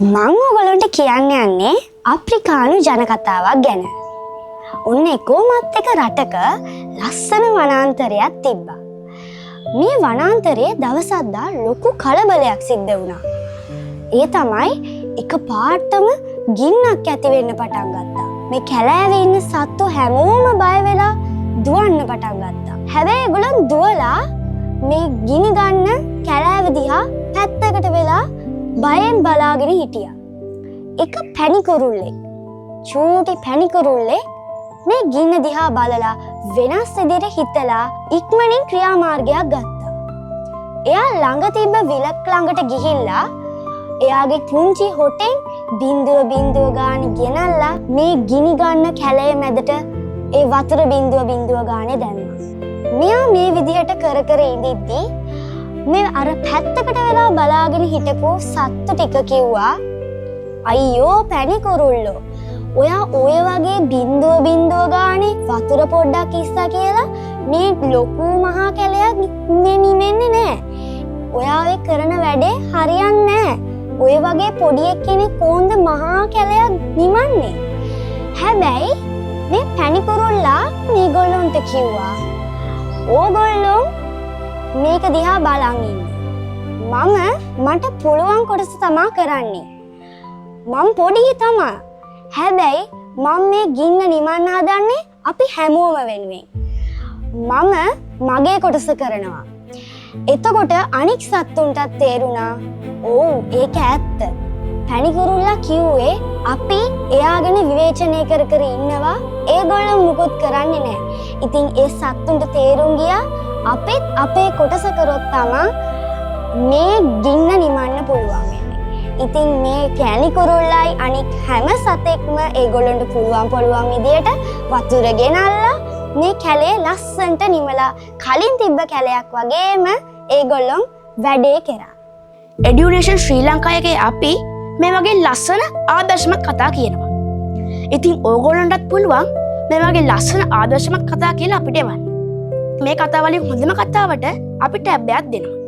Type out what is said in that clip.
මං ඔයගොල්ලන්ට කියන්න යන්නේ අප්‍රිකානු ජනකතාවක් ගැන. ඔන්න එකෝමත් එක රටක ලස්සන වනාන්තරයක් තිබ්බා. මේ වනාන්තරයේ දවසක්දා ලොකු කලබලයක් සිද්ධ වුණා. ඒ තමයි එක පාටම ගින්නක් ඇති වෙන්න පටන් ගත්තා. මේ කැලෑවේ ඉන්න සත්තු හැමෝම බය වෙලා දුවන්න පටන් ගත්තා. හැබැයි ඒගොල්ලන් දුවලා මේ ගිනි ගන්න කැලෑව දිහා පැත්තකට වෙලා බයෙන් බලාගෙන හිටියා. එක පැණිකුරුල්ලෙක්, චූටි පැණිකුරුල්ලෙක් මේ ගින්න දිහා බලලා වෙනස් විදිහට හිතලා ඉක්මනින් ක්‍රියාමාර්ගයක් ගත්තා. එයා ළඟ තිබ්බ විලක් ළඟට ගිහිල්ලා එයාගේ පුංචි හොටෙන් බින්දුව ගානේ ගෙනල්ලා මේ ගිනි ගන්න කැලේ මැදට ඒ වතුර බින්දුව ගානේ දැම්මා. මෙයා මේ විදිහට කර ඉඳිද්දී මේ අර පැත්තකට වෙලා බලාගෙන හිටපු සත්තු ටික කිව්වා, අයියෝ පැණිකුරුල්ලෝ, ඔයා ඔය වගේ බින්දුව ගානේ වතුර පොඩ්ඩක් ඉස්සා කියලා මේ ලොකු මහා කැලයක් නිමෙන්නේ නෑ. ඔයා ඔය කරන වැඩේ හරියන්නේ නෑ. ඔය වගේ පොඩි කෙනෙක් කොහොමද මහා කැලයක් නිමන්නේ? හැබැයි මේ පැණිකුරුල්ලා මේගොල්ලන්ට කිව්වා, ඕගොල්ලෝ මේක දිහා බලන් ඉන්න. මට පුළුවන් කොටස තමා කරන්නේ. මම පොඩි තමා. හැබැයි මම මේ ගින්න නිමන්න හදන්නේ අපි හැමෝම වෙනුවෙන්. මම මගේ කොටස කරනවා. එතකොට අනික් සත්තුන්ටත් තේරුණා, ඔව් ඒක ඇත්ත. පැණිකුරුල්ලා කිව්වේ අපි එයා ගැන විවේචනය කර ඉන්නවා, ඒගොල්ලෝ මුකුත් කරන්නේ නැහැ. ඉතින් ඒ සත්තුන්ට තේරුම් ගියා අපිත් අපේ කොටස කරොත් තමා මේ ගින්න නිමන්න පුළුවන් වෙන්නේ. ඉතින් මේ පැණිකුරුල්ලයි අනික් හැම සතෙක්ම ඒගොල්ලන්ට පුළුවන් විදියට වතුර ගෙනල්ලා මේ කැලේ ලස්සන්ට නිමලා කලින් තිබ්බ කැලයක් වගේම ඒගොල්ලොන් වැඩේ කරා. එඩියුනේෂන් ශ්‍රී ලංකා එකේ අපි මේ වගේ ලස්සන ආදර්ශමත් කතා කියනවා. ඉතින් ඕගොල්ලන්ටත් පුළුවන් මේ වගේ ලස්සන ආදර්ශමත් කතා කියලා අපිට එවන්න. මේ කතාවලින් හොඳම කතාවට අපි ටැබ් එකක් දෙනවා.